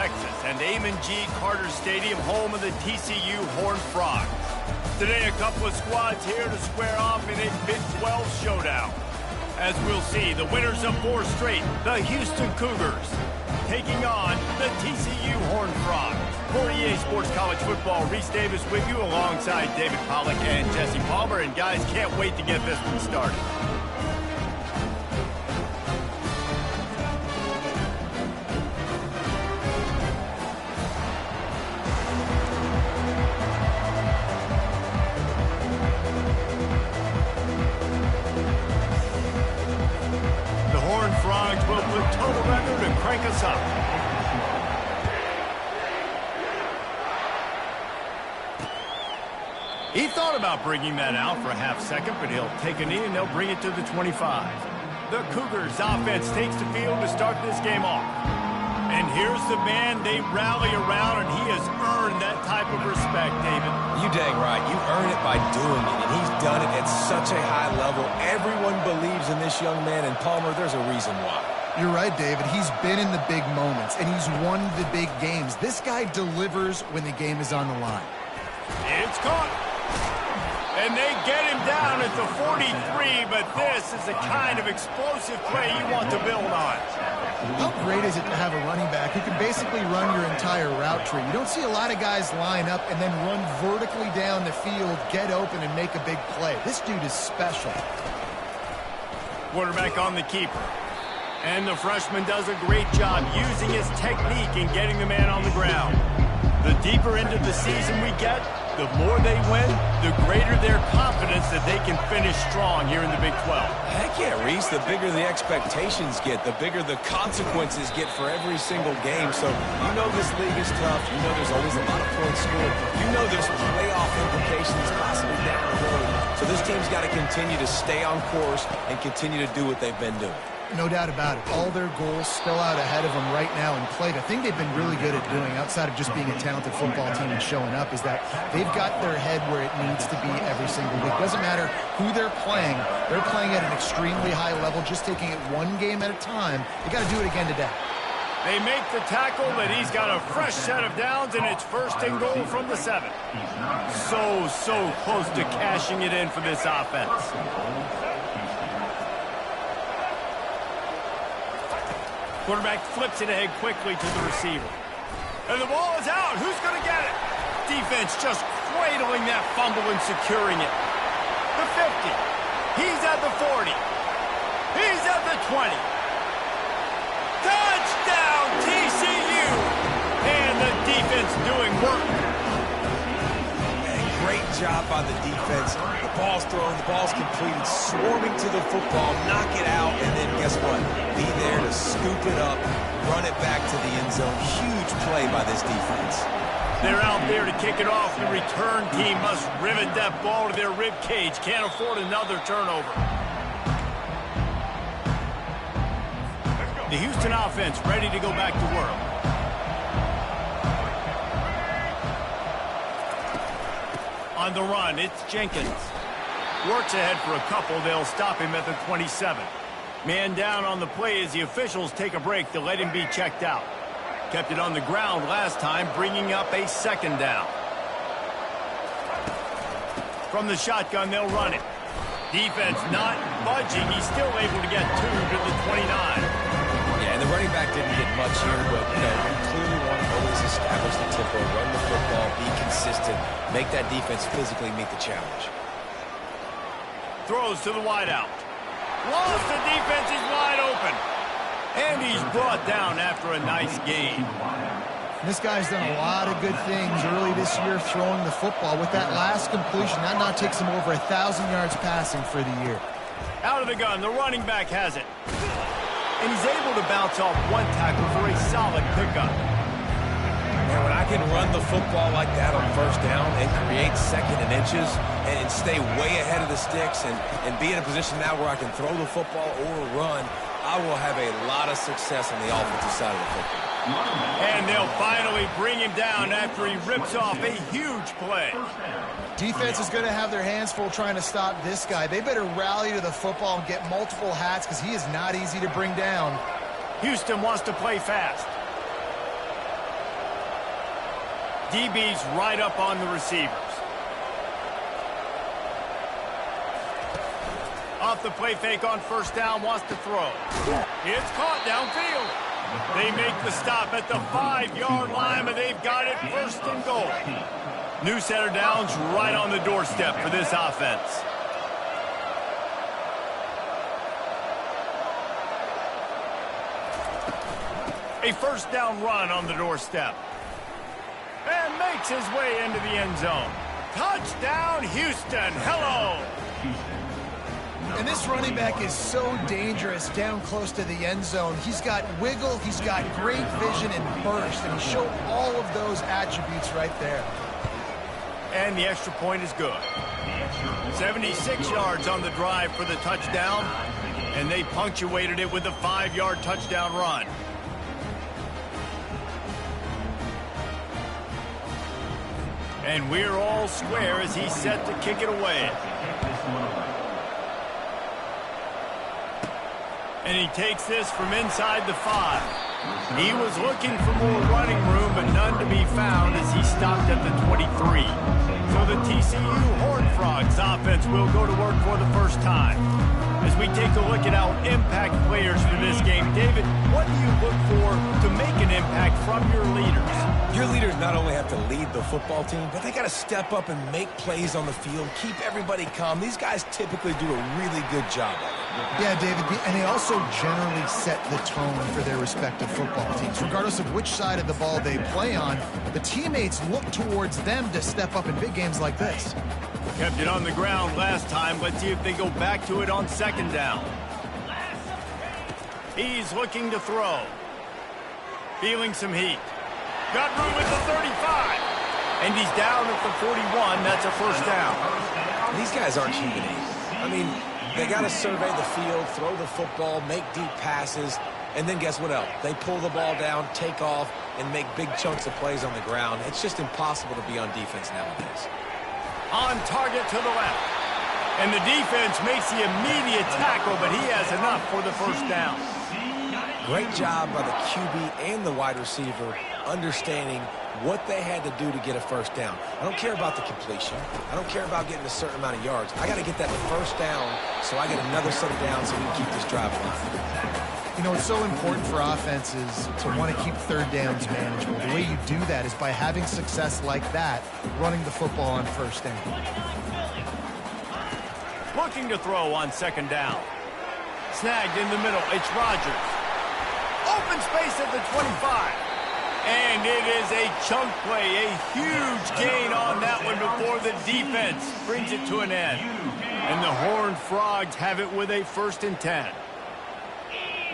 Texas, and G. Carter Stadium, home of the TCU Horned Frogs. Today, a couple of squads here to square off in a Big 12 showdown. As we'll see, the winners of 4 straight, the Houston Cougars, taking on the TCU Horned Frogs. For EA Sports College Football, Reese Davis with you alongside David Pollack and Jesse Palmer. And guys, can't wait to get this one started. The Horned Frogs will put total record and crank us up. He thought about bringing that out for a half second, but he'll take a knee and they'll bring it to the 25. The Cougars offense takes the field to start this game off. And here's the man they rally around, and he has earned that type of respect, David. You dang right. You earn it by doing it, and he's done it at such a high level. Everyone believes in this young man, and Palmer, there's a reason why. You're right, David. He's been in the big moments, and he's won the big games. This guy delivers when the game is on the line. It's caught. And they get him down at the 43, but this is the kind of explosive play you want to build on. How great is it to have a running back who can basically run your entire route tree? You don't see a lot of guys line up and then run vertically down the field, get open, and make a big play. This dude is special. Quarterback on the keeper. And the freshman does a great job using his technique and getting the man on the ground. The deeper into the season we get, the more they win, the greater their confidence that they can finish strong here in the Big 12. Heck yeah, Reese. The bigger the expectations get, the bigger the consequences get for every single game. So you know this league is tough. You know there's always a lot of points scored. You know there's playoff implications possibly down the road. So this team's got to continue to stay on course and continue to do what they've been doing. No doubt about it. All their goals still out ahead of them right now in play. The thing they've been really good at doing, outside of just being a talented football team and showing up, is that they've got their head where it needs to be every single week. Doesn't matter who they're playing at an extremely high level, just taking it one game at a time. They got to do it again today. They make the tackle, but he's got a fresh set of downs, and it's first and goal from the 7. So close to cashing it in for this offense. Quarterback flips it ahead quickly to the receiver. And the ball is out. Who's going to get it? Defense just cradling that fumble and securing it. The 50. He's at the 40. He's at the 20. Touchdown, TCU! And the defense doing work. Great job by the defense. The ball's thrown, the ball's completed, swarming to the football, knock it out, and then guess what? Be there to scoop it up, run it back to the end zone. Huge play by this defense. They're out there to kick it off. The return team must rivet that ball to their rib cage. Can't afford another turnover. The Houston offense ready to go back to work. On the run, it's Jenkins. Works ahead for a couple. They'll stop him at the 27. Man down on the play as the officials take a break to let him be checked out. Kept it on the ground last time, bringing up a 2nd down. From the shotgun, they'll run it. Defense not budging. He's still able to get 2 to the 29. Yeah, and the running back didn't get much here, but, you clearly want to always establish the tempo, run the football, be consistent, make that defense physically meet the challenge. Throws to the wideout. Lost, the defense is wide open. And he's brought down after a nice gain. This guy's done a lot of good things early this year throwing the football. With that last completion, that now takes him over 1,000 yards passing for the year. Out of the gun, the running back has it. And he's able to bounce off one tackle for a solid pickup. And when I can run the football like that on 1st down and create 2nd and inches and stay way ahead of the sticks and be in a position now where I can throw the football or run, I will have a lot of success on the offensive side of the football. And they'll finally bring him down after he rips off a huge play. Defense is going to have their hands full trying to stop this guy. They better rally to the football and get multiple hats because he is not easy to bring down. Houston wants to play fast. DB's right up on the receivers. Off the play fake on first down, wants to throw. It's caught downfield. They make the stop at the 5-yard line, but they've got it first and goal. New set of downs right on the doorstep for this offense. A first down run on the doorstep. And makes his way into the end zone. Touchdown, Houston. Hello. And this running back is so dangerous down close to the end zone. He's got wiggle, he's got great vision and burst, and he showed all of those attributes right there. And the extra point is good. 76 yards on the drive for the touchdown, and they punctuated it with a 5-yard touchdown run. And we're all square as he's set to kick it away. And he takes this from inside the 5. He was looking for more running room, but none to be found as he stopped at the 23. So the TCU Horned Frogs offense will go to work for the first time. As we take a look at our impact players for this game, David, what do you look for to make an impact from your leaders? Your leaders not only have to lead the football team, but they got to step up and make plays on the field, keep everybody calm. These guys typically do a really good job of it. Yeah, David, and they also generally set the tone for their respective football teams. Regardless of which side of the ball they play on, the teammates look towards them to step up in big games like this. Kept it on the ground last time. Let's see if they go back to it on second down. He's looking to throw. Feeling some heat. Got room at the 35. And he's down at the 41. That's a first down. These guys aren't human. I mean, they got to survey the field, throw the football, make deep passes, and then guess what else? They pull the ball down, take off, and make big chunks of plays on the ground. It's just impossible to be on defense nowadays. On target to the left. And the defense makes the immediate tackle, but he has enough for the first down. Great job by the QB and the wide receiver understanding what they had to do to get a first down. I don't care about the completion. I don't care about getting a certain amount of yards. I got to get that first down so I get another set of downs so we can keep this drive alive. You know, it's so important for offenses to want to keep third downs manageable. The way you do that is by having success like that, running the football on first down. Looking to throw on second down. Snagged in the middle. It's Rodgers. Open space at the 25. And it is a chunk play, a huge gain on that one before the defense brings it to an end. And the Horned Frogs have it with a 1st and 10.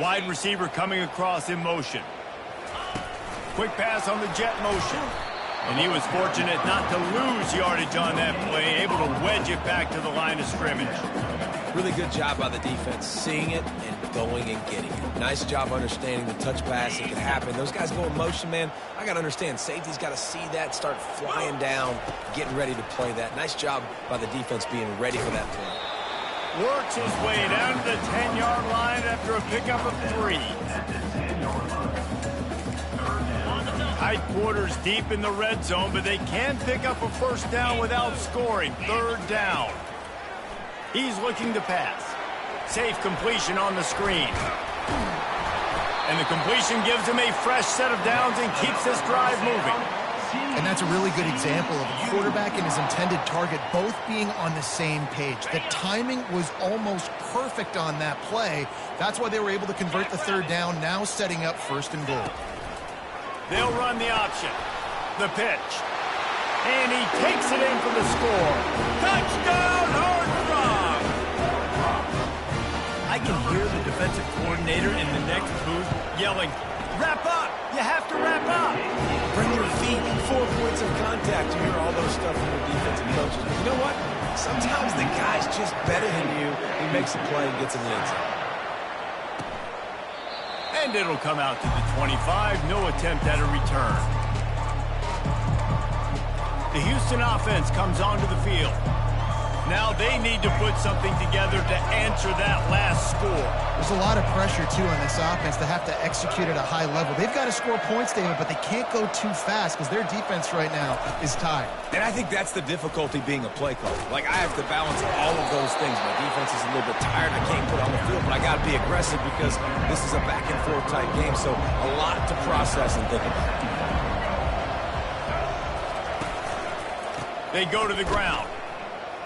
Wide receiver coming across in motion. Quick pass on the jet motion. And he was fortunate not to lose yardage on that play, able to wedge it back to the line of scrimmage. Really good job by the defense, seeing it and going and getting it. Nice job understanding the touch pass. It can happen. Those guys go in motion, man. I got to understand. Safety's got to see that, start flying down, getting ready to play that. Nice job by the defense being ready for that play. Works his way down to the 10-yard line after a pickup of 3. Tight quarters deep in the red zone, but they can pick up a first down without scoring. 3rd down. He's looking to pass. Safe completion on the screen. And the completion gives him a fresh set of downs and keeps this drive moving. And that's a really good example of a quarterback and his intended target both being on the same page. The timing was almost perfect on that play. That's why they were able to convert the 3rd down, now setting up 1st and goal. They'll run the option. The pitch. And he takes it in for the score. Touchdown, Horned Frogs! I can hear the defensive coordinator in the next booth yelling, "Wrap up! You have to wrap up!" Bring your feet, 4 points of contact. You hear all those stuff from the defensive coaches. But you know what? Sometimes the guy's just better than you. He makes a play and gets in the end zone. And it'll come out to the 25. No attempt at a return. The Houston offense comes onto the field. Now they need to put something together to answer that last score. There's a lot of pressure, too, on this offense to have to execute at a high level. They've got to score points, David, but they can't go too fast because their defense right now is tired. And I think that's the difficulty being a play caller. Like, I have to balance all of those things. My defense is a little bit tired. I can't put on the field, but I got to be aggressive because this is a back-and-forth type game, so a lot to process and think about. They go to the ground.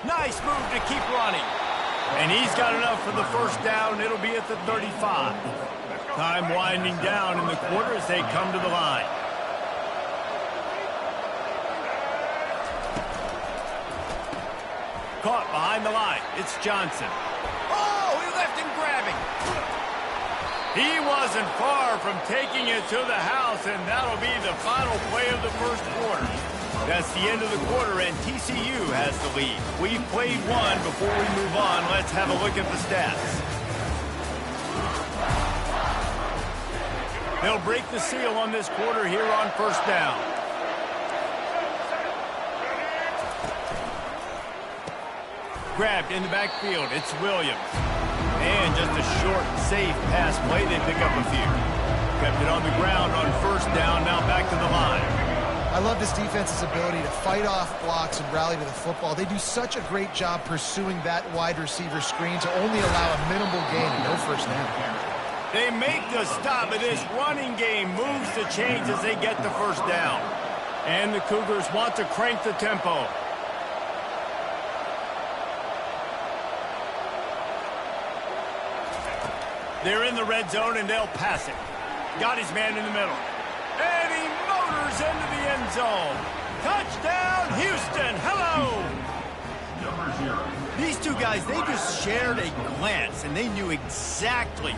Nice move to keep running. And he's got enough for the first down. It'll be at the 35. Time winding down in the quarter as they come to the line. Caught behind the line. It's Johnson. Oh, he left him grabbing. He wasn't far from taking it to the house, and that'll be the final play of the first quarter. That's the end of the quarter, and TCU has the lead. We've played one. Before we move on, let's have a look at the stats. They'll break the seal on this quarter here on first down. Grabbed in the backfield. It's Williams. And just a short, safe pass play. They pick up a few. Kept it on the ground on first down. Now back to the line. I love this defense's ability to fight off blocks and rally to the football. They do such a great job pursuing that wide receiver screen to only allow a minimal gain and no first down. They make the stop, but this running game moves the chains as they get the first down. And the Cougars want to crank the tempo. They're in the red zone, and they'll pass it. Got his man in the middle. And he motors into the end zone. Touchdown, Houston. Hello. These two guys, they just shared a glance, and they knew exactly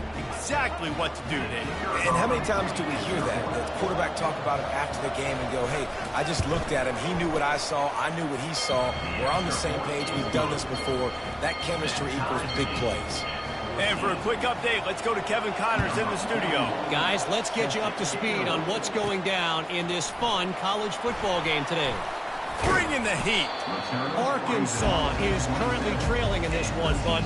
what to do today. And how many times do we hear that? The quarterback talk about it after the game and go, hey, I just looked at him. He knew what I saw. I knew what he saw. We're on the same page. We've done this before. That chemistry equals big plays. And for a quick update, let's go to Kevin Connors in the studio. Guys, let's get you up to speed on what's going down in this fun college football game today. Bring in the heat. Arkansas is currently trailing in this one, but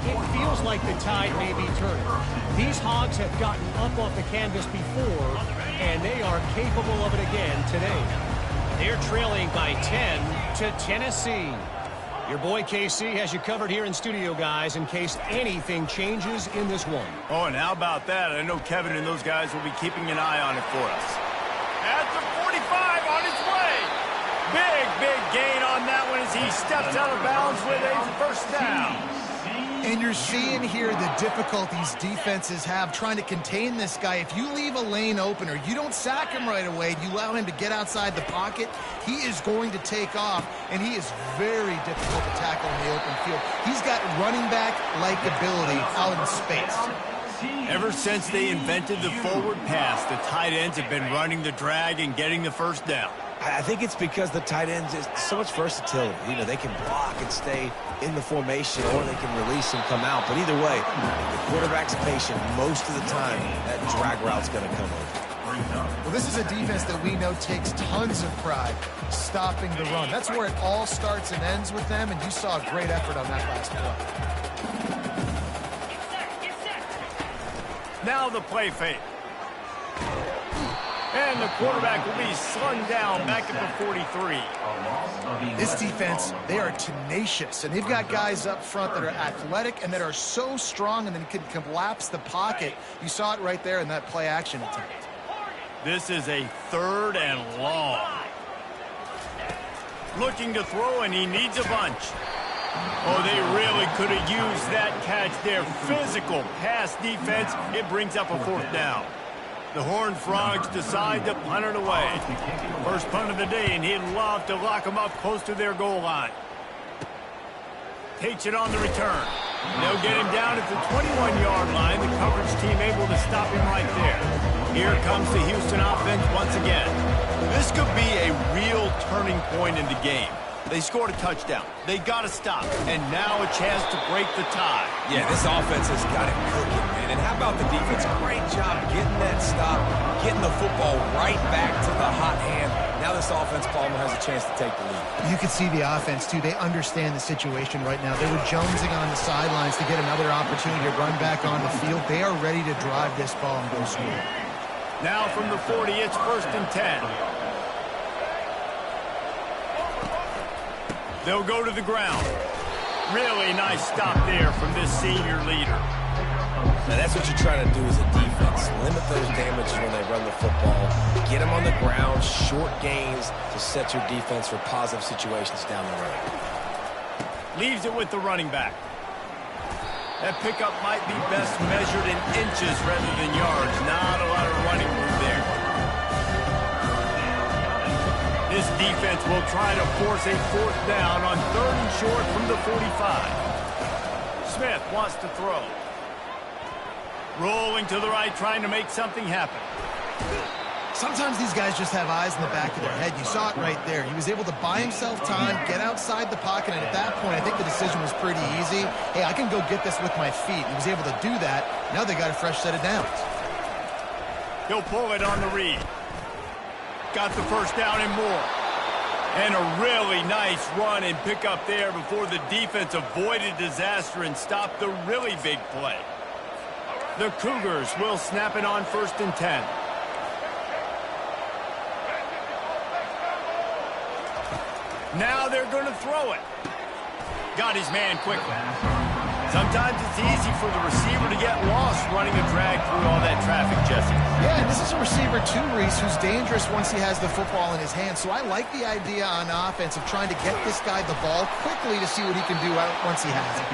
it feels like the tide may be turning. These Hogs have gotten up off the canvas before, and they are capable of it again today. They're trailing by 10 to Tennessee. Your boy KC has you covered here in studio, guys, in case anything changes in this one. Oh, and how about that? I know Kevin and those guys will be keeping an eye on it for us. At the 45 on his way. Big gain on that one as he steps out of bounds with a first down. And you're seeing here the difficulties defenses have trying to contain this guy. If you leave a lane open or you don't sack him right away, you allow him to get outside the pocket, he is going to take off, and he is very difficult to tackle in the open field. He's got running back-like ability out in space. Ever since they invented the forward pass, the tight ends have been running the drag and getting the first down. I think it's because the tight ends is so much versatility. You know, they can block and stay in the formation, or they can release and come out. But either way, if the quarterback's patient most of the time, that drag route's going to come over. Well, this is a defense that we know takes tons of pride stopping the run. That's where it all starts and ends with them, and you saw a great effort on that last play. Now the play fake. And the quarterback will be slung down back at the 43. This defense, they are tenacious, and they've got guys up front that are athletic and that are so strong and then can collapse the pocket. You saw it right there in that play action attempt. This is a 3rd and long. Looking to throw, and he needs a bunch. Oh, they really could have used that catch there. Physical pass defense. It brings up a 4th down. The Horned Frogs decide to punt it away. First punt of the day, and he'd love to lock them up close to their goal line. Takes it on the return. They'll get him down at the 21-yard line. The coverage team able to stop him right there. Here comes the Houston offense once again. This could be a real turning point in the game. They scored a touchdown. They got to stop. And now a chance to break the tie. Yeah, this offense has got it cooking, man. And how about the defense? Great job getting that stop, getting the football right back to the hot hand. Now the this offense, Palmer, has a chance to take the lead. You can see the offense, too. They understand the situation right now. They were jonesing on the sidelines to get another opportunity to run back on the field. They are ready to drive this ball and go score. Now from the 40, it's 1st and 10. They'll go to the ground. Really nice stop there from this senior leader. Now that's what you're trying to do as a defense. Limit those damages when they run the football. Get them on the ground, short gains to set your defense for positive situations down the road. Leaves it with the running back. That pickup might be best measured in inches rather than yards. Not a lot of running room there. This defense will try to force a 4th down on 3rd and short from the 45. Smith wants to throw. Rolling to the right, trying to make something happen. Sometimes these guys just have eyes in the back of their head. You saw it right there. He was able to buy himself time, get outside the pocket, and at that point, I think the decision was pretty easy. Hey, I can go get this with my feet. He was able to do that. Now they got a fresh set of downs. He'll pull it on the read. Got the 1st down and more. And a really nice run and pick up there before the defense avoided disaster and stopped the really big play. The Cougars will snap it on 1st and 10. Now they're going to throw it. Got his man quickly. Sometimes it's easy for the receiver to get lost running a drag through all that traffic, Jesse. Yeah, and this is a receiver too, Reese, who's dangerous once he has the football in his hands. So I like the idea on offense of trying to get this guy the ball quickly to see what he can do once he has it.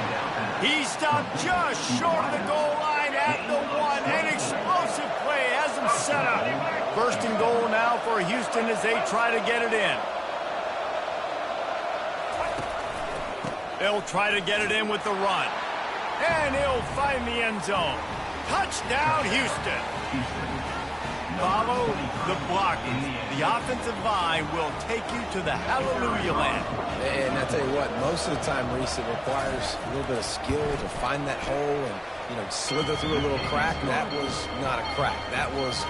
He stopped just short of the goal line at the 1. An explosive play has him set up. 1st and goal now for Houston as they try to get it in. They'll try to get it in with the run. And he'll find the end zone. Touchdown, Houston. Follow the blocking. The offensive line will take you to the hallelujah land. And I tell you what, most of the time, Reese, it requires a little bit of skill to find that hole and, slither through a little crack. That was not a crack. That was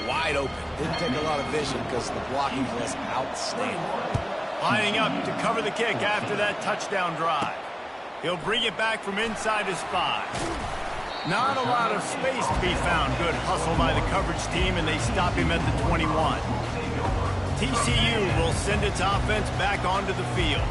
wide open. Didn't take a lot of vision because the blocking was outstanding. Lining up to cover the kick after that touchdown drive. He'll bring it back from inside his 5. Not a lot of space to be found. Good hustle by the coverage team, and they stop him at the 21. TCU will send its offense back onto the field.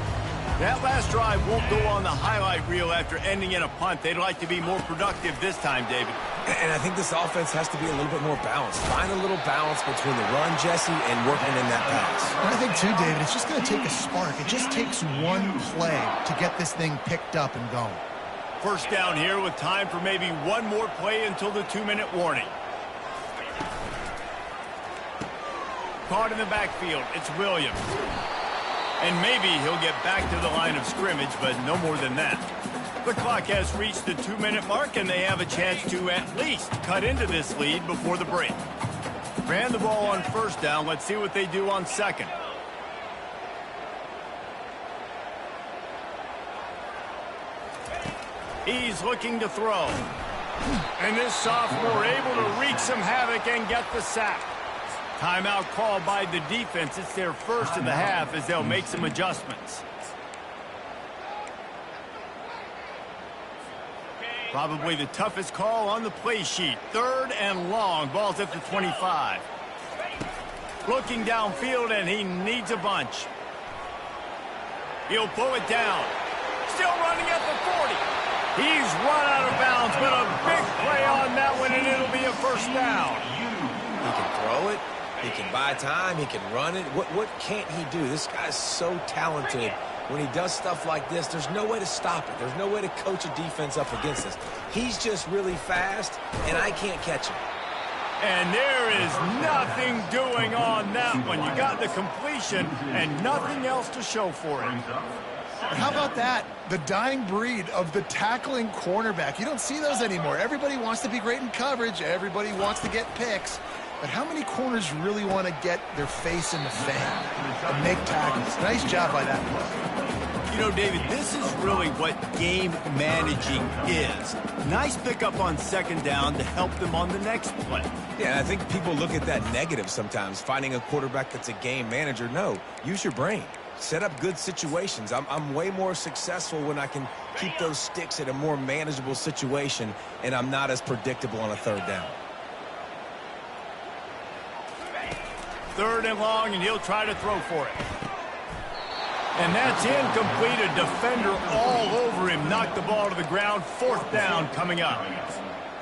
That last drive won't go on the highlight reel after ending in a punt. They'd like to be more productive this time, David. And I think this offense has to be a little bit more balanced. Find a little balance between the run, Jesse, and working in that pass. And I think, too, David, it's just going to take a spark. It just takes one play to get this thing picked up and going. 1st down here with time for maybe one more play until the 2-minute warning. Caught in the backfield. It's Williams. And maybe he'll get back to the line of scrimmage, but no more than that. The clock has reached the 2-minute mark, and they have a chance to at least cut into this lead before the break. Ran the ball on 1st down. Let's see what they do on 2nd. He's looking to throw. And this sophomore able to wreak some havoc and get the sack. Timeout called by the defense. It's their 1st of the half as they'll make some adjustments. Probably the toughest call on the play sheet. 3rd and long. Ball's at the 25. Looking downfield, and he needs a bunch. He'll pull it down. Still running at the 40. He's run out of bounds, but a big play on that one, and it'll be a 1st down. He can throw it. He can buy time. He can run it. What can't he do? This guy's so talented. When he does stuff like this, there's no way to stop it. There's no way to coach a defense up against us. He's just really fast, and I can't catch him. And there is nothing doing on that one. You got the completion and nothing else to show for it. How about that? The dying breed of the tackling cornerback. You don't see those anymore. Everybody wants to be great in coverage. Everybody wants to get picks. But how many corners really want to get their face in the fan and make tackles? Nice job by that play. You know, David, this is really what game managing is. Nice pickup on second down to help them on the next play. Yeah, I think people look at that negative sometimes, finding a quarterback that's a game manager. No, use your brain. Set up good situations. I'm way more successful when I can keep those sticks at a more manageable situation, and I'm not as predictable on a third down. Third and long, and he'll try to throw for it. And that's incomplete. A defender all over him. Knocked the ball to the ground. Fourth down coming up.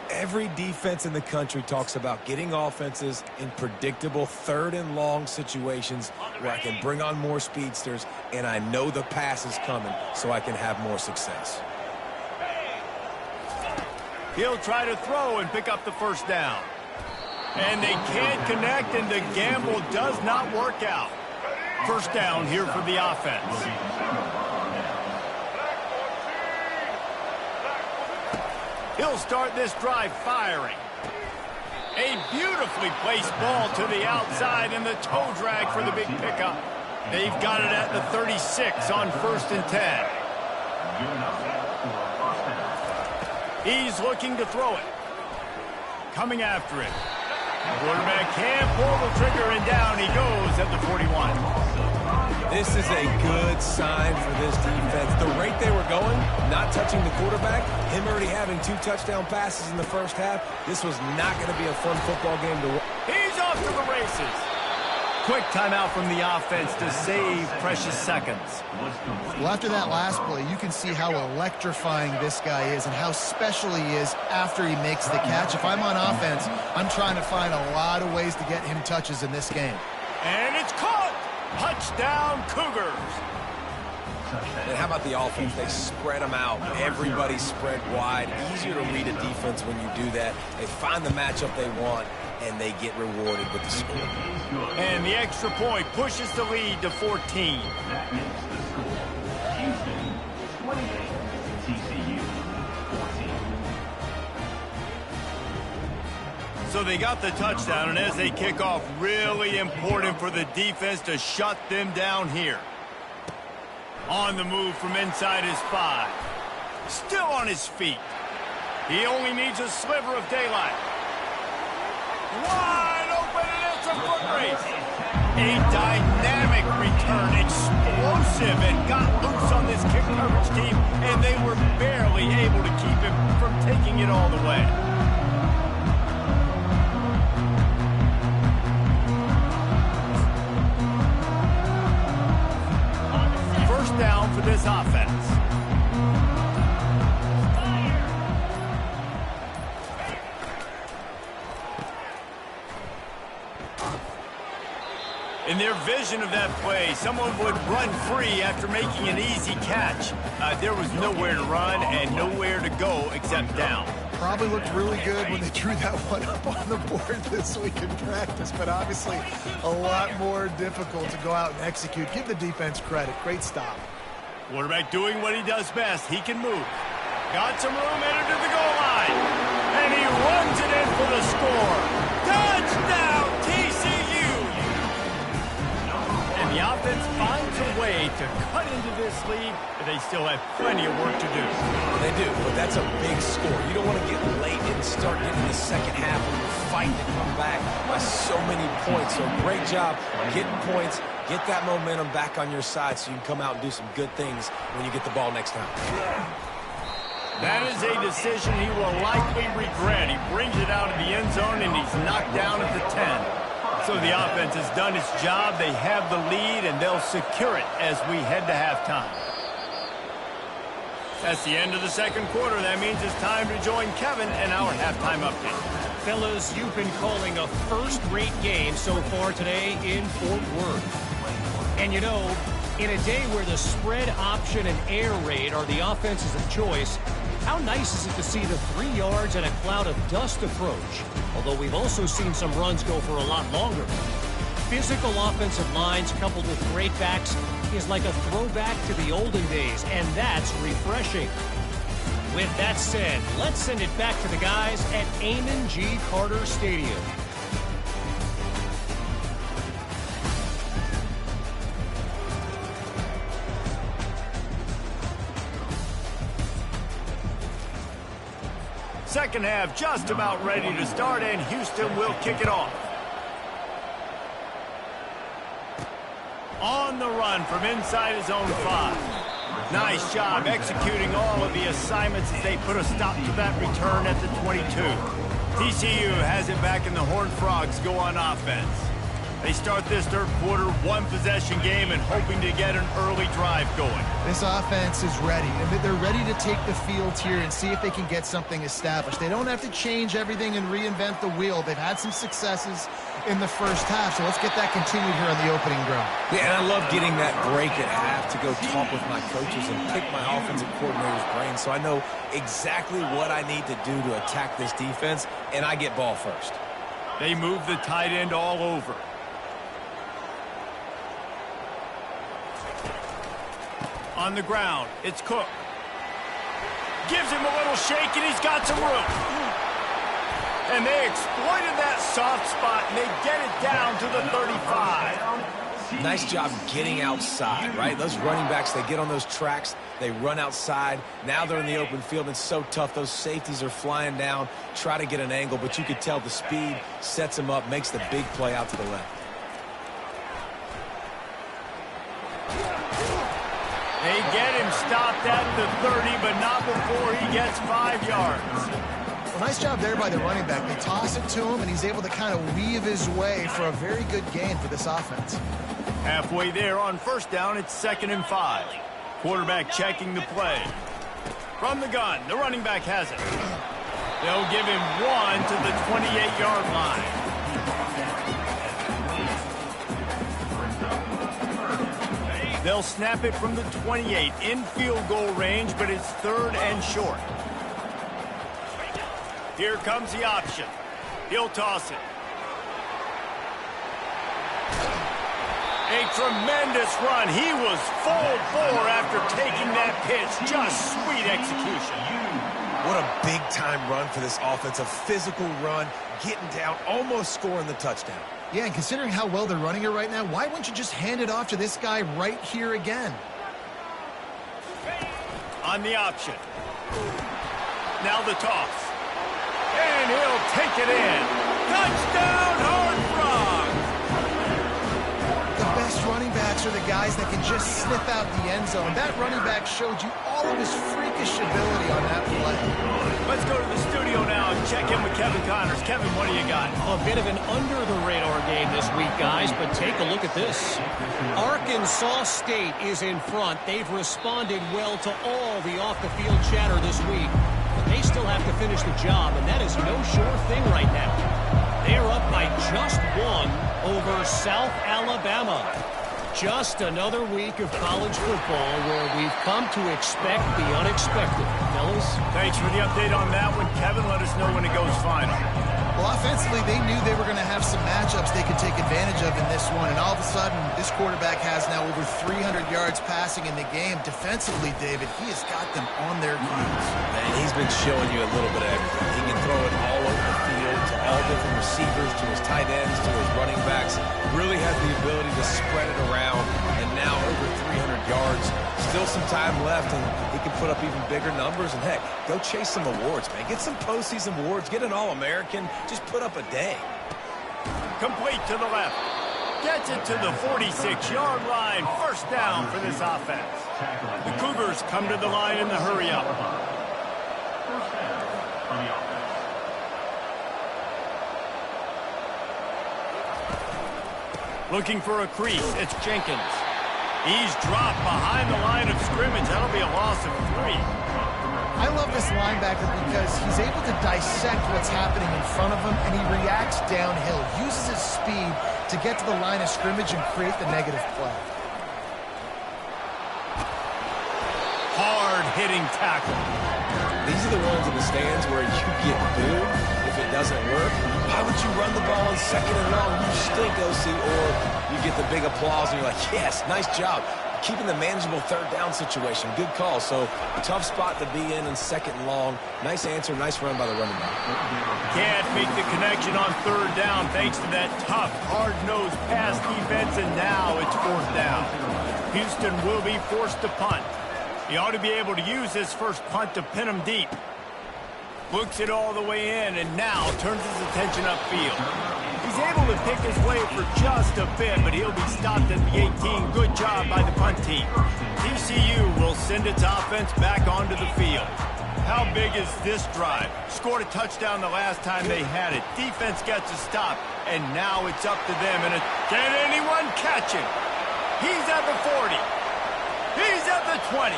Every defense in the country talks about getting offenses in predictable third and long situations where I can bring on more speedsters and I know the pass is coming so I can have more success. He'll try to throw and pick up the first down. And they can't connect, and the gamble does not work out. First down here for the offense. He'll start this drive firing. A beautifully placed ball to the outside, and the toe drag for the big pickup. They've got it at the 36 on 1st and 10. He's looking to throw it. Coming after it. Quarterback can't pull the trigger, and down he goes at the 41. This is a good sign for this defense. The rate they were going, not touching the quarterback, him already having 2 touchdown passes in the first half, this was not going to be a fun football game to watch. He's off to the races. Quick timeout from the offense to save precious seconds. Well, after that last play, you can see how electrifying this guy is and how special he is after he makes the catch. If I'm on offense, I'm trying to find a lot of ways to get him touches in this game. And it's caught! Touchdown, Cougars! And how about the offense? They spread them out. Everybody spread wide. Easier to read a defense when you do that. They find the matchup they want, and they get rewarded with the score. And the extra point pushes the lead to 14. So they got the touchdown, and as they kick off, really important for the defense to shut them down here. On the move from inside his 5. Still on his feet. He only needs a sliver of daylight. Wide open, and it's a foot race. A dynamic return, explosive, and got loose on this kick coverage team, and they were barely able to keep him from taking it all the way. First down for this offense. In their vision of that play, someone would run free after making an easy catch. There was nowhere to run and nowhere to go except down. Probably looked really good when they drew that one up on the board this week in practice, but obviously a lot more difficult to go out and execute. Give the defense credit. Great stop. Quarterback doing what he does best. He can move. Got some room, headed to the goal line. And he runs it in for the score. Touchdown, TCU! And the offense finds a way to cut into this lead, but they still have plenty of work to do. They do, but that's a big score. You don't want to get late and start getting the second half when you're fighting to come back by so many points. So great job getting points. Get that momentum back on your side so you can come out and do some good things when you get the ball next time. That is a decision he will likely regret. He brings it out of the end zone, and he's knocked down at the 10. So the offense has done its job. They have the lead, and they'll secure it as we head to halftime. That's the end of the second quarter. That means it's time to join Kevin and our halftime update. Fellas, you've been calling a first-rate game so far today in Fort Worth. And you know, in a day where the spread option and air raid are the offenses of choice, how nice is it to see the 3 yards and a cloud of dust approach? Although we've also seen some runs go for a lot longer. Physical offensive lines coupled with great backs is like a throwback to the olden days, and that's refreshing. With that said, let's send it back to the guys at Amon G. Carter Stadium. Second half just about ready to start, and Houston will kick it off. On the run from inside his own 5. Nice job executing all of the assignments as they put a stop to that return at the 22. TCU has it back, and the Horned Frogs go on offense. They start this third quarter one-possession game and hoping to get an early drive going. This offense is ready. They're ready to take the field here and see if they can get something established. They don't have to change everything and reinvent the wheel. They've had some successes in the first half, so let's get that continued here on the opening drive. Yeah, and I love getting that break at half to go talk with my coaches and pick my offensive coordinator's brain so I know exactly what I need to do to attack this defense, and I get ball first. They move the tight end all over. On the ground, it's Cook. Gives him a little shake, and he's got some room. And they exploited that soft spot, and they get it down to the 35. Nice job getting outside, right? Those running backs, they get on those tracks, they run outside. Now they're in the open field. It's so tough. Those safeties are flying down, try to get an angle, but you could tell the speed sets them up, makes the big play out to the left. They get him stopped at the 30, but not before he gets 5 yards. Well, nice job there by the running back. They toss it to him, and he's able to kind of weave his way for a very good gain for this offense. Halfway there on first down, it's 2nd and 5. Quarterback checking the play. From the gun, the running back has it. They'll give him 1 to the 28-yard line. They'll snap it from the 28 in field goal range, but it's 3rd and short. Here comes the option. He'll toss it. A tremendous run. He was full bore after taking that pitch. Just sweet execution. What a big-time run for this offense. A physical run, getting down, almost scoring the touchdown. Yeah, and considering how well they're running it right now, why wouldn't you just hand it off to this guy right here again? On the option. Now the toss. And he'll take it in. Touchdown, Horned Frogs! The best running backs are the guys that can just sniff out the end zone. That running back showed you all of his freakish ability on that play. Let's go to the studio now and check in with Kevin Connors. Kevin, what do you got? A bit of an under-the-radar game this week, guys, but take a look at this. Arkansas State is in front. They've responded well to all the off-the-field chatter this week. But they still have to finish the job, and that is no sure thing right now. They are up by just 1 over South Alabama. Just another week of college football where we've come to expect the unexpected. Fellas? Thanks for the update on that one, Kevin. Let us know when it goes final. Well, offensively, they knew they were going to have some matchups they could take advantage of in this one, and all of a sudden, this quarterback has now over 300 yards passing in the game. Defensively, David, he has got them on their heels. Man, he's been showing you a little bit of everything. He can throw it all over the field to all different receivers, to his tight ends, to his running backs. Really has the ability to spread it around, and now over 300 yards. Still some time left, and he can put up even bigger numbers. And, heck, go chase some awards, man. Get some postseason awards. Get an All-American. Just put up a day. Complete to the left. Gets it to the 46-yard line. First down for this offense. The Cougars come to the line in the hurry-up. Looking for a crease. It's Jenkins. He's dropped behind the line of scrimmage. That'll be a loss of 3. I love this linebacker because he's able to dissect what's happening in front of him, and he reacts downhill, uses his speed to get to the line of scrimmage and create the negative play. Hard-hitting tackle. These are the ones in the stands where you get booed if it doesn't work. Why would you run the ball on 2nd and long? You stink, OC. Or you get the big applause and you're like, yes, nice job. Keeping the manageable 3rd down situation. Good call. So, tough spot to be in 2nd and long. Nice answer, nice run by the running back. Can't make the connection on 3rd down thanks to that tough, hard-nosed pass defense, and now it's 4th down. Houston will be forced to punt. He ought to be able to use his first punt to pin him deep. Looks it all the way in, and now turns his attention upfield. He's able to pick his way for just a bit, but he'll be stopped at the 18. Good job by the punt team. TCU will send its offense back onto the field. How big is this drive? Scored a touchdown the last time they had it. Defense gets a stop, and now it's up to them. And can anyone catch him? He's at the 40. He's at the 20.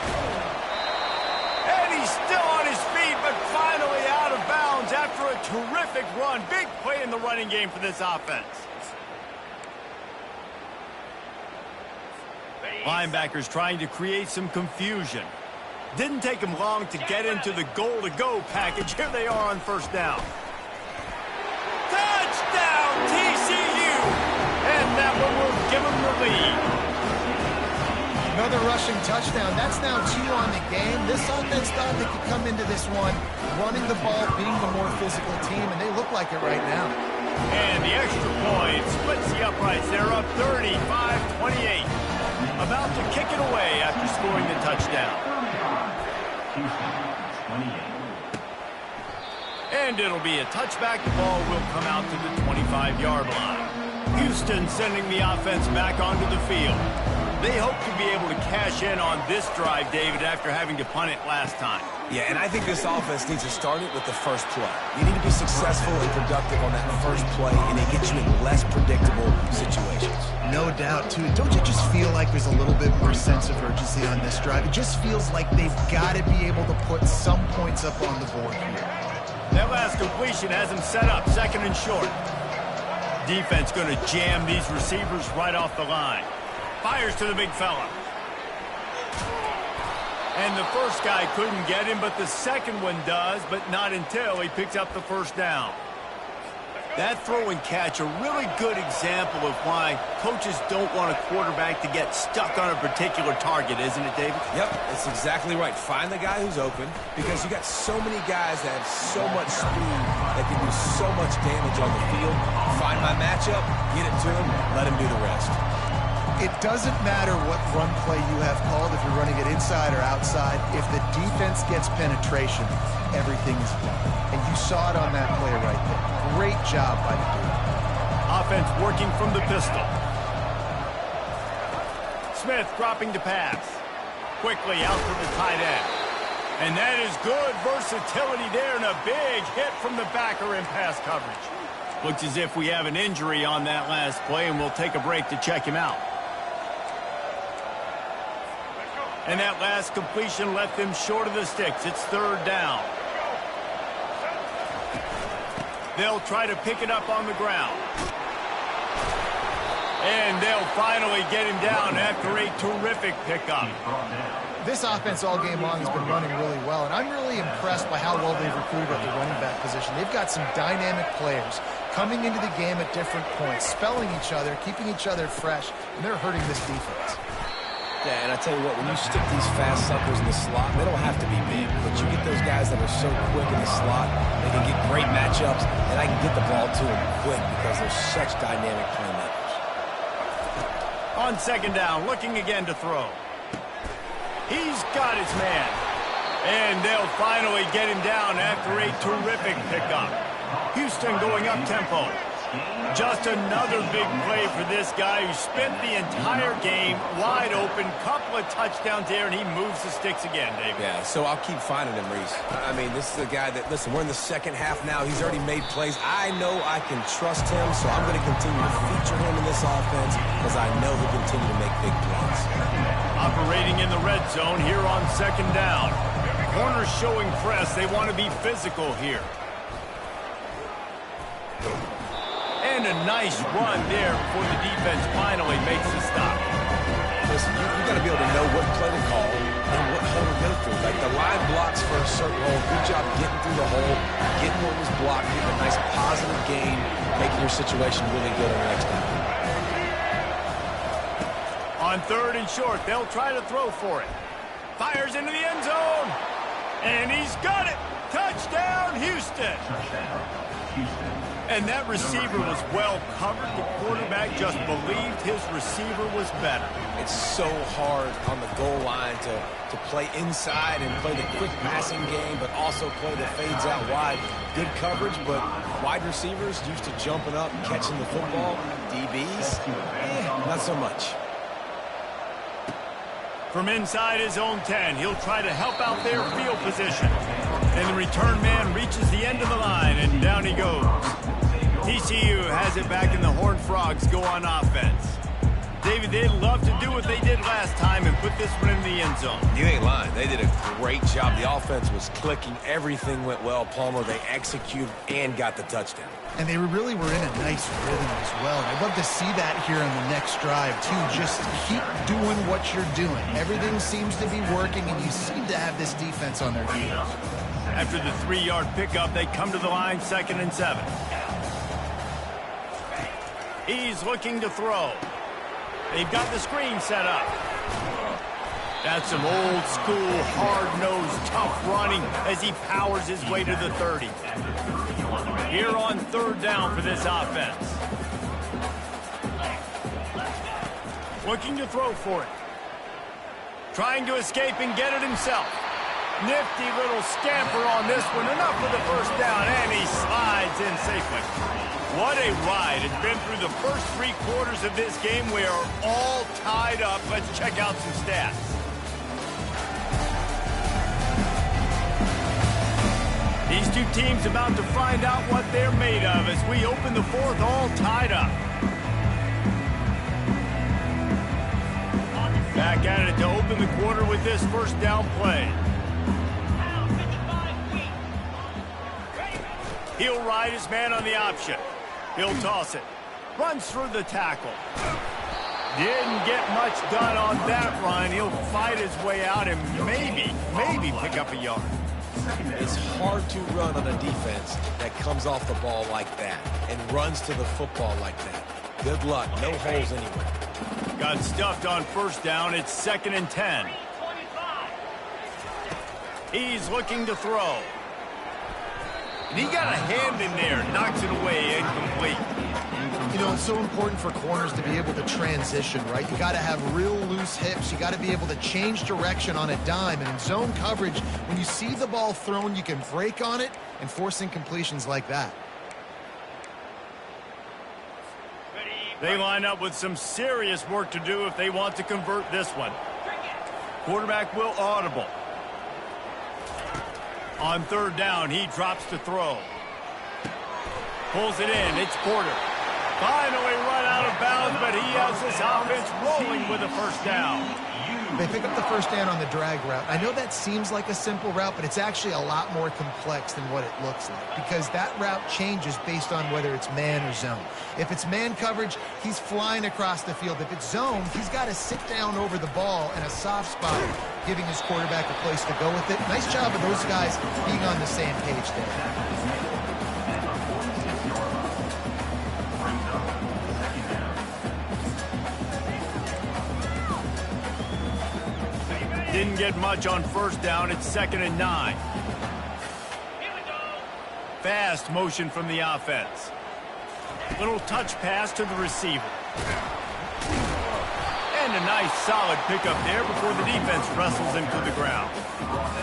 And he's still on his feet, but finally out of bounds after a terrific run. Big play in the running game for this offense. Linebackers trying to create some confusion. Didn't take him long to get into the goal-to-go package. Here they are on first down. Touchdown, TCU! And that one will give them the lead. Another rushing touchdown. That's now 2 on the game. This offense thought they could come into this one running the ball, being the more physical team, and they look like it right now. And the extra point splits the uprights. They're up 35-28. About to kick it away after scoring the touchdown. And it'll be a touchback. The ball will come out to the 25-yard line. Houston sending the offense back onto the field. They hope to be able to cash in on this drive, David, after having to punt it last time. Yeah, and I think this offense needs to start it with the first play. You need to be successful and productive on that first play, and it gets you in less predictable situations. No doubt, too. Don't you just feel like there's a little bit more sense of urgency on this drive? It just feels like they've got to be able to put some points up on the board here. That last completion has them set up, second and short. Defense going to jam these receivers right off the line. Fires to the big fella. And the first guy couldn't get him, but the second one does, but not until he picks up the first down. That throw and catch, a really good example of why coaches don't want a quarterback to get stuck on a particular target, isn't it, David? Yep, that's exactly right. Find the guy who's open, because you got so many guys that have so much speed that can do so much damage on the field. Find my matchup, get it to him, let him do the rest. It doesn't matter what run play you have called, if you're running it inside or outside. If the defense gets penetration, everything is done. And you saw it on that play right there. Great job by the dude. Offense working from the pistol. Smith dropping to pass. Quickly out to the tight end. And that is good versatility there, and a big hit from the backer in pass coverage. Looks as if we have an injury on that last play, and we'll take a break to check him out. And that last completion left them short of the sticks. It's third down. They'll try to pick it up on the ground. And they'll finally get him down after a terrific pickup. This offense all game long has been running really well, and I'm really impressed by how well they've recruited at the running back position. They've got some dynamic players coming into the game at different points, spelling each other, keeping each other fresh, and they're hurting this defense. Yeah, and I tell you what, when you stick these fast suckers in the slot, they don't have to be big, but you get those guys that are so quick in the slot, they can get great matchups, and I can get the ball to them quick because they're such dynamic playmakers. On second down, looking again to throw. He's got his man. And they'll finally get him down after a terrific pickup. Houston going up tempo. Just another big play for this guy who spent the entire game wide open. Couple of touchdowns there, and he moves the sticks again, David. Yeah, so I'll keep finding him, Reese. I mean, this is a guy that, listen, we're in the second half now. He's already made plays. I know I can trust him, so I'm going to continue to feature him in this offense because I know he'll continue to make big plays. Operating in the red zone here on second down. Corners showing press. They want to be physical here. And a nice run there before the defense finally makes the stop. Listen, you got to be able to know what play to call and what hole to go through. Like the line blocks for a certain hole. Good job getting through the hole, getting what was blocked, getting a nice positive gain, making your situation really good on the next time. On third and short, they'll try to throw for it. Fires into the end zone. And he's got it. Touchdown, Houston. Touchdown, Houston. And that receiver was well covered. The quarterback just believed his receiver was better. It's so hard on the goal line to play inside and play the quick passing game, but also play the fades out wide. Good coverage, but wide receivers used to jumping up and catching the football. DBs, not so much. From inside his own 10, he'll try to help out their field position. And the return man reaches the end of the line, and down he goes. TCU has it back, and the Horned Frogs go on offense. David, they'd love to do what they did last time and put this one in the end zone. You ain't lying. They did a great job. The offense was clicking. Everything went well. Palmer, they executed and got the touchdown. And they really were in a nice rhythm as well. And I'd love to see that here on the next drive, too. Just keep doing what you're doing. Everything seems to be working, and you seem to have this defense on their heels. After the 3-yard pickup, they come to the line, 2nd and 7. He's looking to throw. They've got the screen set up. That's some old-school, hard-nosed, tough running as he powers his way to the 30. Here on 3rd down for this offense. Looking to throw for it. Trying to escape and get it himself. Nifty little scamper on this one. Enough for the 1st down, and he slides in safely. What a ride. It's been through the first 3 quarters of this game. We are all tied up. Let's check out some stats. These two teams about to find out what they're made of as we open the 4th all tied up. Back at it to open the quarter with this 1st down play. He'll ride his man on the option. He'll toss it. Runs through the tackle. Didn't get much done on that run. He'll fight his way out and maybe pick up a yard. It's hard to run on a defense that comes off the ball like that and runs to the football like that. Good luck. No holes anywhere. Got stuffed on 1st down. It's 2nd and 10. He's looking to throw. And he got a hand in there. Knocks it away. Incomplete. You know, it's so important for corners to be able to transition, right? You got to have real loose hips. You got to be able to change direction on a dime. And in zone coverage, when you see the ball thrown, you can break on it and force incompletions like that. They line up with some serious work to do if they want to convert this one. Quarterback will audible. On 3rd down, he drops to throw. Pulls it in. It's Porter. Finally run out of bounds, but he has this offense rolling with a 1st down. They pick up the 1st down on the drag route. I know that seems like a simple route, but it's actually a lot more complex than what it looks like because that route changes based on whether it's man or zone. If it's man coverage, he's flying across the field. If it's zone, he's got to sit down over the ball in a soft spot, giving his quarterback a place to go with it. Nice job of those guys being on the same page there. Didn't get much on 1st down. It's 2nd and 9. Fast motion from the offense. Little touch pass to the receiver. And a nice solid pickup there before the defense wrestles him to the ground.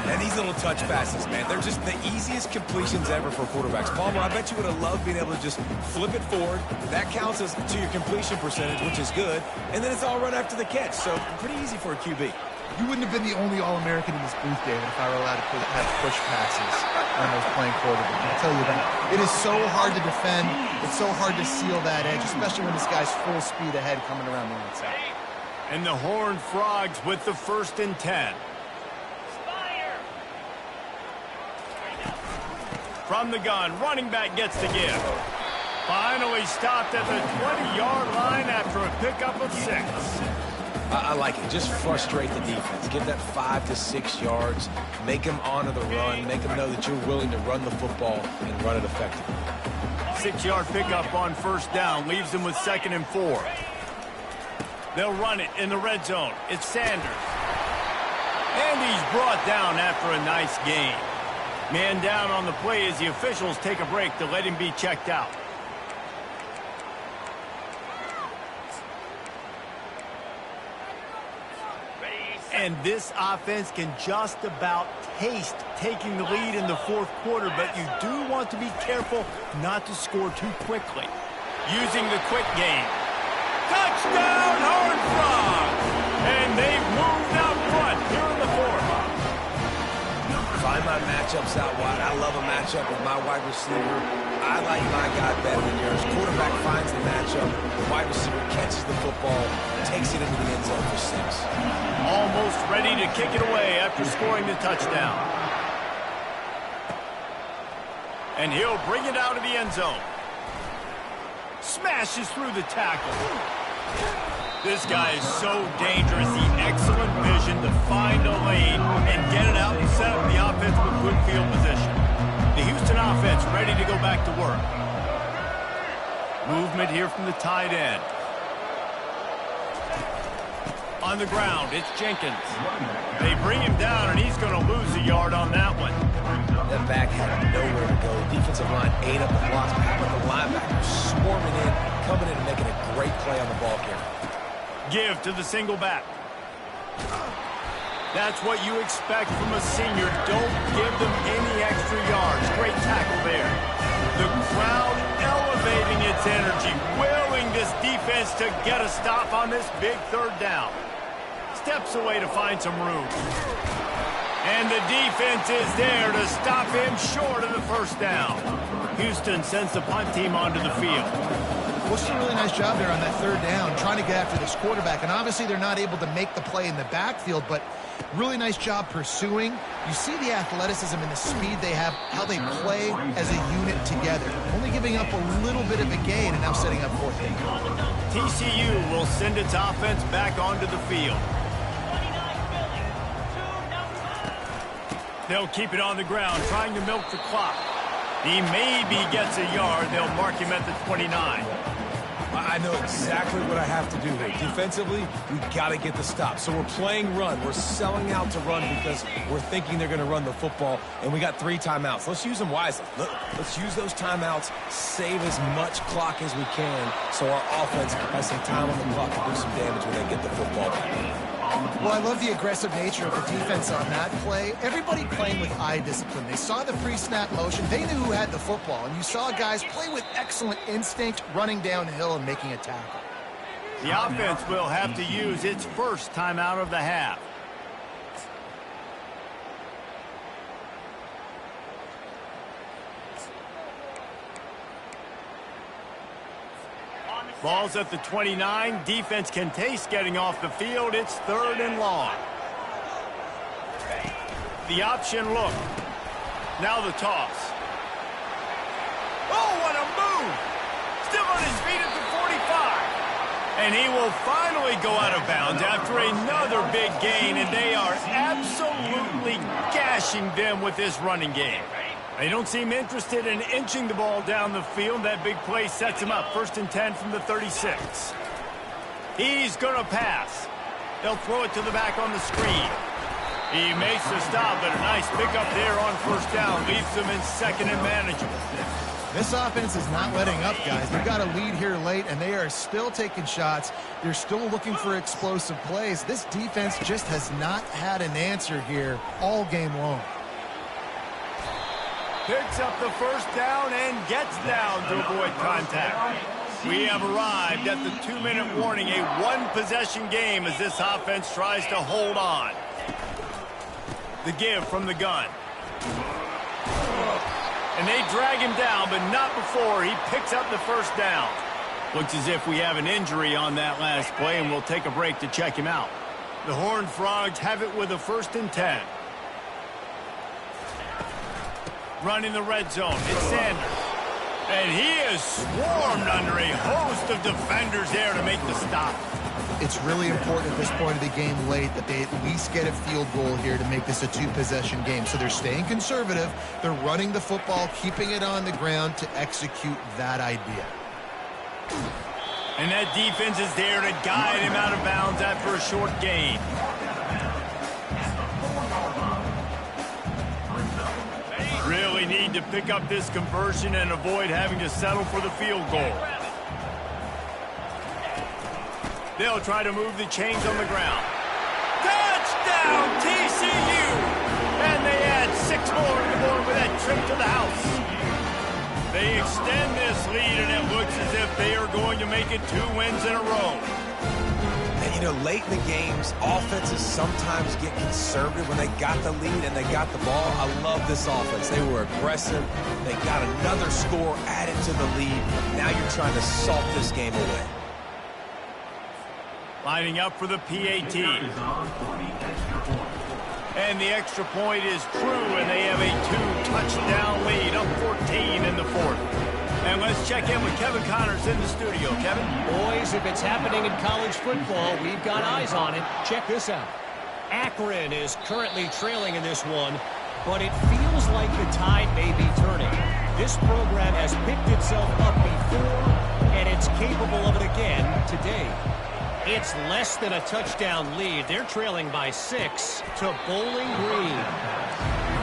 And these little touch passes, man, they're just the easiest completions ever for quarterbacks. Palmer, I bet you would have loved being able to just flip it forward. That counts as to your completion percentage, which is good. And then it's all run after the catch, so pretty easy for a QB. You wouldn't have been the only All-American in this booth, David, if I were allowed to have push passes when I was playing quarterback. I'll tell you that. It is so hard to defend. It's so hard to seal that edge, especially when this guy's full speed ahead coming around the outside. And the Horned Frogs with the 1st and 10. From the gun, running back gets the give. Finally stopped at the 20-yard line after a pickup of 6. I like it. Just frustrate the defense. Give that 5 to 6 yards. Make them honor the run. Make them know that you're willing to run the football and run it effectively. 6-yard pickup on 1st down leaves them with 2nd and 4. They'll run it in the red zone. It's Sanders. And he's brought down after a nice gain. Man down on the play as the officials take a break to let him be checked out. And this offense can just about taste taking the lead in the fourth quarter, but you do want to be careful not to score too quickly. Using the quick game. Touchdown, Horned Frogs! And they've moved out front here in the fourth. Find my matchups out wide. I love a matchup with my wide receiver. I like my guy better than yours. Quarterback finds the matchup. The wide receiver catches the football, takes it into the end zone for 6. Almost ready to kick it away after scoring the touchdown. And he'll bring it out of the end zone. Smashes through the tackle. This guy is so dangerous. The excellent vision to find a lane and get it out and set up the offense with good field position. The Houston offense ready to go back to work. Movement here from the tight end. On the ground, it's Jenkins. They bring him down, and he's going to lose a yard on that one. That back had nowhere to go. Defensive line ate up the blocks. How about the linebackers swarming in, coming in and making a great play on the ball carrier? Give to the single back. That's what you expect from a senior. Don't give them any extra yards. Great tackle there. The crowd elevating its energy, willing this defense to get a stop on this big third down. Steps away to find some room. And the defense is there to stop him short of the first down. Houston sends the punt team onto the field. What's a really nice job there on that third down, trying to get after this quarterback. And obviously they're not able to make the play in the backfield, but really nice job pursuing. You see the athleticism and the speed they have, how they play as a unit together. Only giving up a little bit of a gain and now setting up fourth down. TCU will send its offense back onto the field. They'll keep it on the ground, trying to milk the clock. He maybe gets a yard. They'll mark him at the 29. I know exactly what I have to do here. Defensively, we got to get the stop. So we're playing run. We're selling out to run because we're thinking they're going to run the football, and we got 3 timeouts. Let's use them wisely. Let's use those timeouts, save as much clock as we can so our offense has some time on the clock to do some damage when they get the football back. Well, I love the aggressive nature of the defense on that play. Everybody playing with eye discipline. They saw the pre-snap motion. They knew who had the football. And you saw guys play with excellent instinct, running downhill and making a tackle. The offense will have to use its first timeout of the half. Ball's at the 29. Defense can taste getting off the field. It's 3rd and long. The option look. Now the toss. Oh, what a move! Still on his feet at the 45. And he will finally go out of bounds after another big gain, and they are absolutely gashing them with this running game. They don't seem interested in inching the ball down the field. That big play sets him up. 1st and 10 from the 36. He's going to pass. They'll throw it to the back on the screen. He makes the stop, but a nice pickup there on 1st down. Leaves them in 2nd and manageable. This offense is not letting up, guys. They've got a lead here late, and they are still taking shots. They're still looking for explosive plays. This defense just has not had an answer here all game long. Picks up the 1st down and gets down to avoid contact. We have arrived at the 2-minute warning, a 1-possession game as this offense tries to hold on. The give from the gun. And they drag him down, but not before he picks up the 1st down. Looks as if we have an injury on that last play, and we'll take a break to check him out. The Horned Frogs have it with a 1st and 10. Running the red zone, it's Sanders. And he is swarmed under a host of defenders there to make the stop. It's really important at this point of the game late that they at least get a field goal here to make this a 2-possession game. So they're staying conservative. They're running the football, keeping it on the ground to execute that idea. And that defense is there to guide him out of bounds after a short gain. Really need to pick up this conversion and avoid having to settle for the field goal. They'll try to move the chains on the ground. Touchdown! Touchdown, TCU! And they add 6 more on the board with that trip to the house. They extend this lead, and it looks as if they are going to make it 2 wins in a row. And, you know, late in the games, offenses sometimes get conservative when they got the lead and they got the ball. I love this offense. They were aggressive. They got another score added to the lead. Now you're trying to salt this game away. Lining up for the PAT. And the extra point is true, and they have a 2-touchdown lead, up 14 in the 4th. And let's check in with Kevin Connors in the studio. Kevin? Boys, if it's happening in college football, we've got eyes on it. Check this out. Akron is currently trailing in this one, but it feels like the tide may be turning. This program has picked itself up before, and it's capable of it again today. It's less than a touchdown lead. They're trailing by 6 to Bowling Green.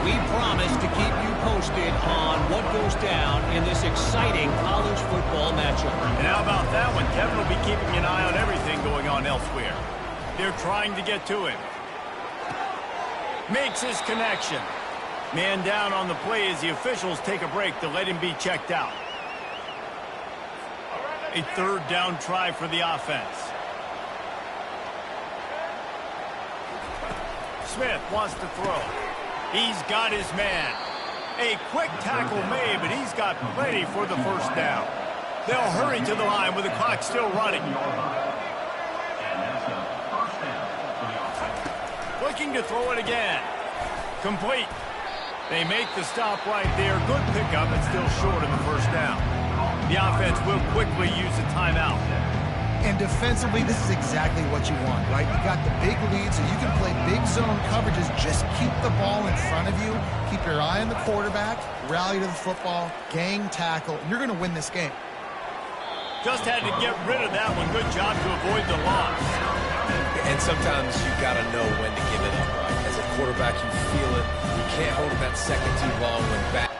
We promise to keep you posted on what goes down in this exciting college football matchup. And how about that one? Kevin will be keeping an eye on everything going on elsewhere. They're trying to get to him. Makes his connection. Man down on the play as the officials take a break to let him be checked out. A 3rd down try for the offense. Smith wants to throw. He's got his man. A quick tackle made, but he's got plenty for the 1st down. They'll hurry to the line with the clock still running. Looking to throw it again. Complete. They make the stop right there. Good pickup, but still short of the 1st down. The offense will quickly use a timeout. And defensively, this is exactly what you want, right? You got the big lead, so you can play big zone coverages. Just keep the ball in front of you. Keep your eye on the quarterback. Rally to the football. Gang tackle. You're going to win this game. Just had to get rid of that one. Good job to avoid the loss. And sometimes you got to know when to give it up, right? As a quarterback, you feel it. You can't hold it that second too long when back.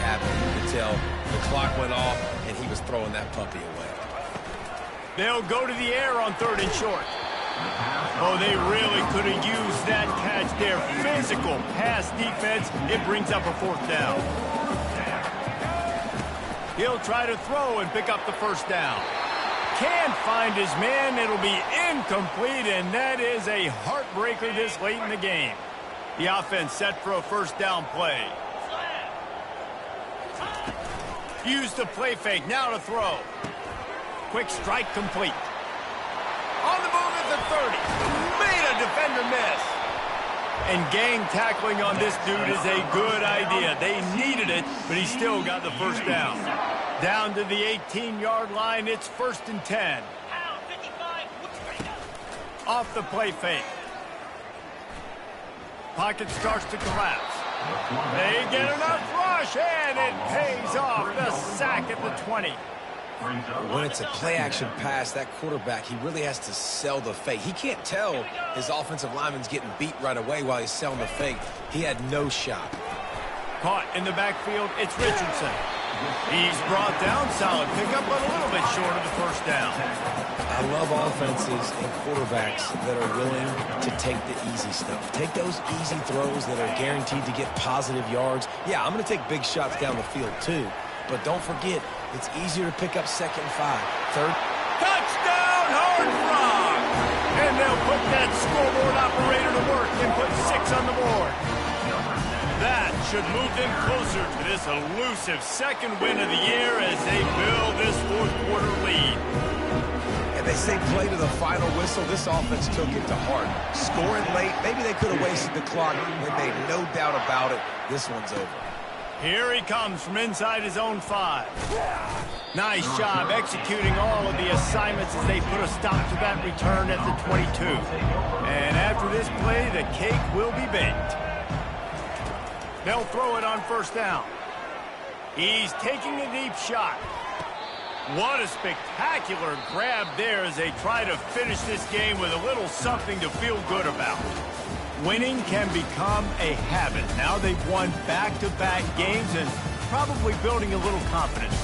happened. You could tell the clock went off, and he was throwing that puppy away. They'll go to the air on 3rd and short. Oh, they really could have used that catch there. Physical pass defense. It brings up a 4th down. He'll try to throw and pick up the 1st down. Can't find his man. It'll be incomplete, and that is a heartbreaker this late in the game. The offense set for a 1st down play. Use the play fake. Now to throw. Quick strike complete. On the move at the 30. Made a defender miss. And gang tackling on this dude is a good idea. They needed it, but he still got the 1st down. Down to the 18-yard line, it's 1st and 10. Off the play fake. Pocket starts to collapse. They get enough rush, and it pays off. The sack at the 20. When it's a play-action pass, that quarterback, he really has to sell the fake. He can't tell his offensive lineman's getting beat right away while he's selling the fake. He had no shot. Caught in the backfield, it's Richardson. He's brought down, solid pickup, but a little bit short of the 1st down. I love offenses and quarterbacks that are willing to take the easy stuff. Take those easy throws that are guaranteed to get positive yards. Yeah, I'm going to take big shots down the field too, but don't forget, it's easier to pick up 2nd and 5. 3rd. Touchdown, Horned Frog! And they'll put that scoreboard operator to work and put 6 on the board. That should move them closer to this elusive 2nd win of the year as they build this 4th quarter lead. And they say play to the final whistle. This offense took it to heart. Scoring late, maybe they could have wasted the clock. They made no doubt about it. This one's over. Here he comes from inside his own 5. Nice job executing all of the assignments as they put a stop to that return at the 22. And after this play, the cake will be baked. They'll throw it on 1st down. He's taking a deep shot. What a spectacular grab there as they try to finish this game with a little something to feel good about. Winning can become a habit. Now they've won back-to-back games and probably building a little confidence.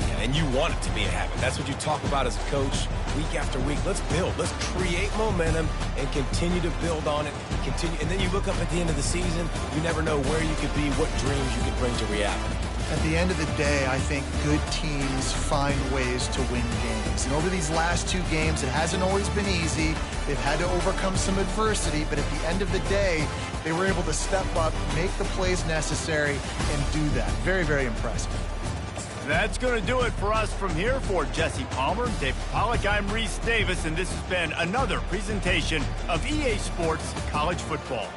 Yeah, and you want it to be a habit. That's what you talk about as a coach week after week. Let's build. Let's create momentum and continue to build on it. And then you look up at the end of the season, you never know where you could be, what dreams you could bring to reality. At the end of the day, I think good teams find ways to win games. And over these last 2 games, it hasn't always been easy. They've had to overcome some adversity, but at the end of the day, they were able to step up, make the plays necessary, and do that. Very, very impressive. That's going to do it for us from here. For Jesse Palmer, David Pollack, I'm Reese Davis, and this has been another presentation of EA Sports College Football.